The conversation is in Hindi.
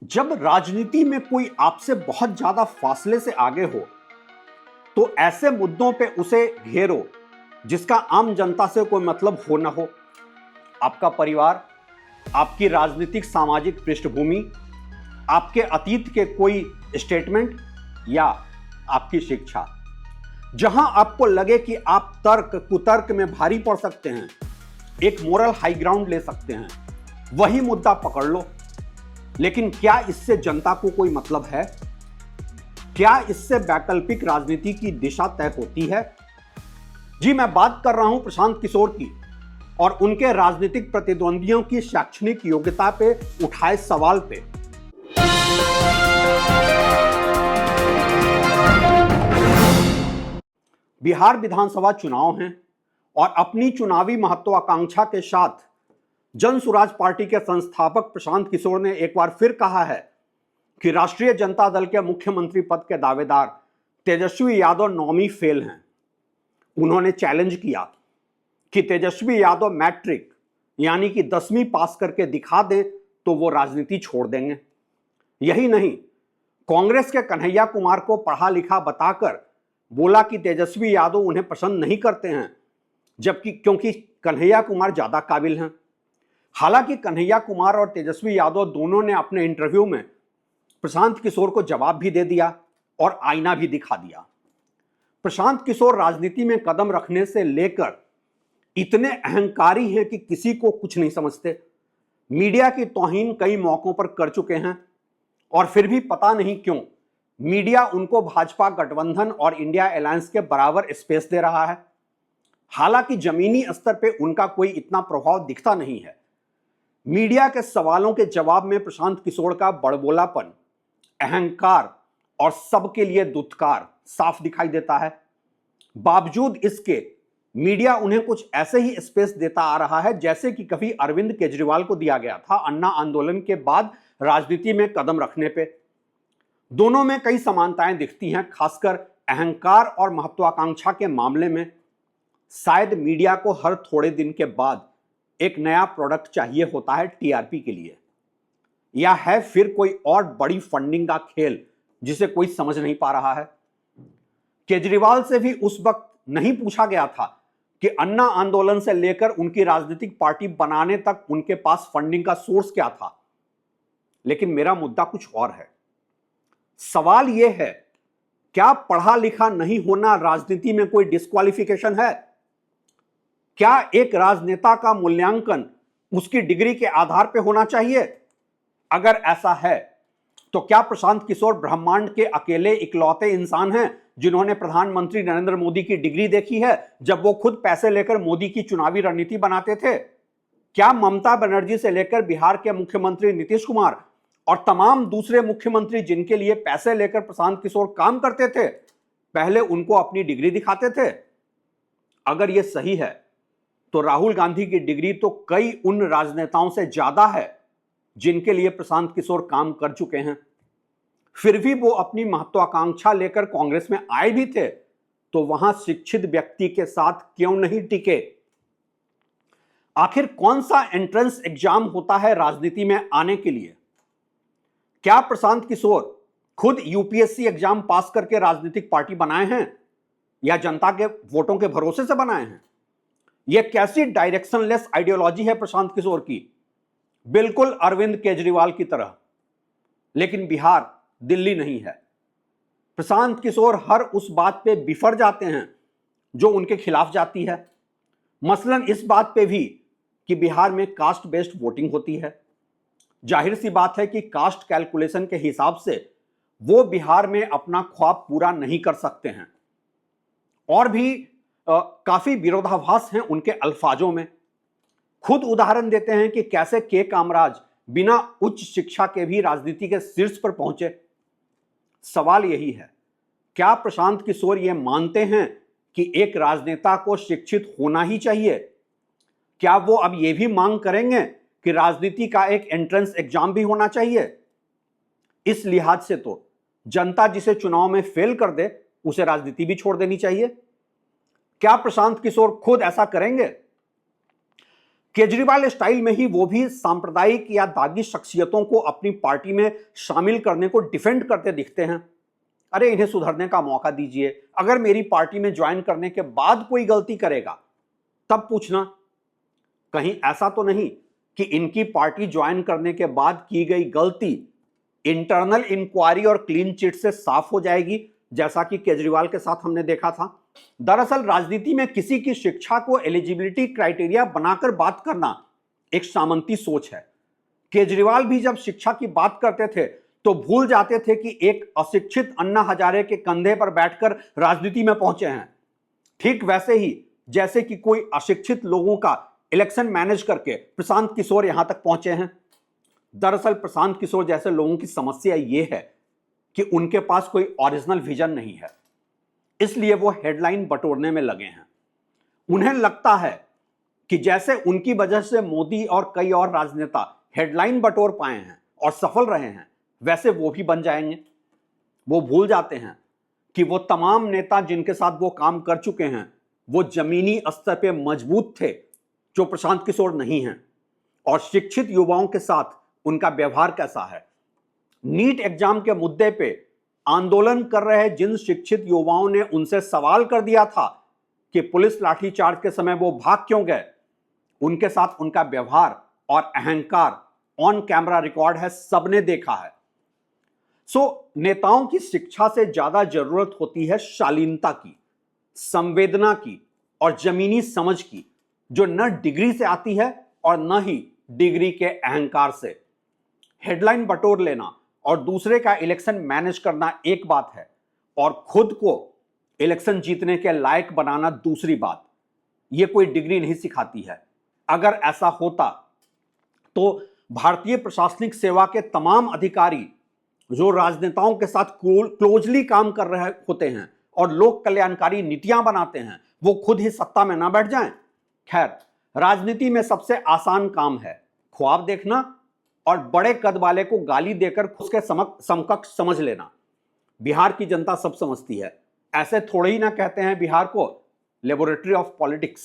जब राजनीति में कोई आपसे बहुत ज्यादा फासले से आगे हो तो ऐसे मुद्दों पे उसे घेरो जिसका आम जनता से कोई मतलब हो ना हो। आपका परिवार, आपकी राजनीतिक सामाजिक पृष्ठभूमि, आपके अतीत के कोई स्टेटमेंट या आपकी शिक्षा। जहां आपको लगे कि आप तर्क कुतर्क में भारी पड़ सकते हैं, एक मोरल हाई ग्राउंड ले सकते हैं, वही मुद्दा पकड़ लो। लेकिन क्या इससे जनता को कोई मतलब है? क्या इससे वैकल्पिक राजनीति की दिशा तय होती है? जी, मैं बात कर रहा हूं प्रशांत किशोर की और उनके राजनीतिक प्रतिद्वंदियों की शैक्षणिक योग्यता पे उठाए सवाल पे। बिहार विधानसभा चुनाव हैं और अपनी चुनावी महत्वाकांक्षा के साथ जन सुराज पार्टी के संस्थापक प्रशांत किशोर ने एक बार फिर कहा है कि राष्ट्रीय जनता दल के मुख्यमंत्री पद के दावेदार तेजस्वी यादव नौवीं फेल हैं। उन्होंने चैलेंज किया कि तेजस्वी यादव मैट्रिक यानी कि 10वीं पास करके दिखा दें तो वो राजनीति छोड़ देंगे। यही नहीं, कांग्रेस के कन्हैया कुमार को पढ़ा लिखा बताकर बोला कि तेजस्वी यादव उन्हें पसंद नहीं करते हैं, जबकि क्योंकि कन्हैया कुमार ज्यादा काबिल हैं। हालांकि कन्हैया कुमार और तेजस्वी यादव दोनों ने अपने इंटरव्यू में प्रशांत किशोर को जवाब भी दे दिया और आईना भी दिखा दिया। प्रशांत किशोर राजनीति में कदम रखने से लेकर इतने अहंकारी हैं कि किसी को कुछ नहीं समझते। मीडिया की तौहीन कई मौकों पर कर चुके हैं और फिर भी पता नहीं क्यों मीडिया उनको भाजपा गठबंधन और इंडिया अलायंस के बराबर स्पेस दे रहा है। हालांकि जमीनी स्तर पे उनका कोई इतना प्रभाव दिखता नहीं है। मीडिया के सवालों के जवाब में प्रशांत किशोर का बड़बोलापन, अहंकार और सबके लिए दुत्कार साफ दिखाई देता है। बावजूद इसके मीडिया उन्हें कुछ ऐसे ही स्पेस देता आ रहा है जैसे कि कभी अरविंद केजरीवाल को दिया गया था अन्ना आंदोलन के बाद राजनीति में कदम रखने पे। दोनों में कई समानताएं दिखती हैं, खासकर अहंकार और महत्वाकांक्षा के मामले में। शायद मीडिया को हर थोड़े दिन के बाद एक नया प्रोडक्ट चाहिए होता है टीआरपी के लिए, या है फिर कोई और बड़ी फंडिंग का खेल जिसे कोई समझ नहीं पा रहा है। केजरीवाल से भी उस वक्त नहीं पूछा गया था कि अन्ना आंदोलन से लेकर उनकी राजनीतिक पार्टी बनाने तक उनके पास फंडिंग का सोर्स क्या था। लेकिन मेरा मुद्दा कुछ और है। सवाल यह है, क्या पढ़ा लिखा नहीं होना राजनीति में कोई डिस्क्वालिफिकेशन है? क्या एक राजनेता का मूल्यांकन उसकी डिग्री के आधार पर होना चाहिए? अगर ऐसा है तो क्या प्रशांत किशोर ब्रह्मांड के अकेले इकलौते इंसान हैं जिन्होंने प्रधानमंत्री नरेंद्र मोदी की डिग्री देखी है जब वो खुद पैसे लेकर मोदी की चुनावी रणनीति बनाते थे? क्या ममता बनर्जी से लेकर बिहार के मुख्यमंत्री नीतीश कुमार और तमाम दूसरे मुख्यमंत्री जिनके लिए पैसे लेकर प्रशांत किशोर काम करते थे, पहले उनको अपनी डिग्री दिखाते थे? अगर यह सही है तो राहुल गांधी की डिग्री तो कई उन राजनेताओं से ज्यादा है जिनके लिए प्रशांत किशोर काम कर चुके हैं। फिर भी वो अपनी महत्वाकांक्षा लेकर कांग्रेस में आए भी थे, तो वहां शिक्षित व्यक्ति के साथ क्यों नहीं टिके? आखिर कौन सा एंट्रेंस एग्जाम होता है राजनीति में आने के लिए? क्या प्रशांत किशोर खुद यूपीएससी एग्जाम पास करके राजनीतिक पार्टी बनाए हैं या जनता के वोटों के भरोसे से बनाए हैं? यह कैसी डायरेक्शनलेस आइडियोलॉजी है प्रशांत किशोर की? बिल्कुल अरविंद केजरीवाल की तरह। लेकिन बिहार दिल्ली नहीं है। प्रशांत किशोर हर उस बात पे बिफर जाते हैं जो उनके खिलाफ जाती है। मसलन इस बात पे भी कि बिहार में कास्ट बेस्ड वोटिंग होती है। जाहिर सी बात है कि कास्ट कैलकुलेशन के हिसाब से वो बिहार में अपना ख्वाब पूरा नहीं कर सकते हैं। और भी काफी विरोधाभास हैं उनके अल्फाजों में। खुद उदाहरण देते हैं कि कैसे के कामराज बिना उच्च शिक्षा के भी राजनीति के शीर्ष पर पहुंचे। सवाल यही है, क्या प्रशांत किशोर यह मानते हैं कि एक राजनेता को शिक्षित होना ही चाहिए? क्या वो अब यह भी मांग करेंगे कि राजनीति का एक एंट्रेंस एग्जाम भी होना चाहिए? इस लिहाज से तो जनता जिसे चुनाव में फेल कर दे उसे राजनीति भी छोड़ देनी चाहिए। क्या प्रशांत किशोर खुद ऐसा करेंगे? केजरीवाल स्टाइल में ही वो भी सांप्रदायिक या दागी शख्सियतों को अपनी पार्टी में शामिल करने को डिफेंड करते दिखते हैं। अरे इन्हें सुधरने का मौका दीजिए, अगर मेरी पार्टी में ज्वाइन करने के बाद कोई गलती करेगा तब पूछना। कहीं ऐसा तो नहीं कि इनकी पार्टी ज्वाइन करने के बाद की गई गलती इंटरनल इंक्वायरी और क्लीन चिट से साफ हो जाएगी, जैसा कि केजरीवाल के साथ हमने देखा था। दरअसल राजनीति में किसी की शिक्षा को एलिजिबिलिटी क्राइटेरिया बनाकर बात करना एक सामंती सोच है। केजरीवाल भी जब शिक्षा की बात करते थे तो भूल जाते थे कि एक अशिक्षित अन्ना हजारे के कंधे पर बैठकर राजनीति में पहुंचे हैं। ठीक वैसे ही जैसे कि कोई अशिक्षित लोगों का इलेक्शन मैनेज करके प्रशांत किशोर यहां तक पहुंचे हैं। दरअसल प्रशांत किशोर जैसे लोगों की समस्या यह है कि उनके पास कोई ओरिजिनल विजन नहीं है, इसलिए वो हेडलाइन बटोरने में लगे हैं। उन्हें लगता है कि जैसे उनकी वजह से मोदी और कई और राजनेता हेडलाइन बटोर पाए हैं और सफल रहे हैं, वैसे वो भी बन जाएंगे। वो भूल जाते हैं कि वो तमाम नेता जिनके साथ वो काम कर चुके हैं वो जमीनी स्तर पे मजबूत थे, जो प्रशांत किशोर नहीं हैं। और शिक्षित युवाओं के साथ उनका व्यवहार कैसा है। नीट एग्जाम के मुद्दे पे आंदोलन कर रहे जिन शिक्षित युवाओं ने उनसे सवाल कर दिया था कि पुलिस लाठीचार्ज के समय वो भाग क्यों गए, उनके साथ उनका व्यवहार और अहंकार ऑन कैमरा रिकॉर्ड है, सबने देखा है। नेताओं की शिक्षा से ज्यादा जरूरत होती है शालीनता की, संवेदना की और जमीनी समझ की, जो न डिग्री से आती है और न ही डिग्री के अहंकार से। हेडलाइन बटोर लेना और दूसरे का इलेक्शन मैनेज करना एक बात है और खुद को इलेक्शन जीतने के लायक बनाना दूसरी बात। यह कोई डिग्री नहीं सिखाती है। अगर ऐसा होता तो भारतीय प्रशासनिक सेवा के तमाम अधिकारी जो राजनेताओं के साथ क्लोजली काम कर रहे होते हैं और लोक कल्याणकारी नीतियां बनाते हैं, वो खुद ही सत्ता में ना बैठ जाएं। खैर, राजनीति में सबसे आसान काम है ख्वाब देखना और बड़े कद वाले को गाली देकर उसके समकक्ष समझ लेना। बिहार की जनता सब समझती है। ऐसे थोड़े ही ना कहते हैं बिहार को लेबोरेटरी ऑफ पॉलिटिक्स।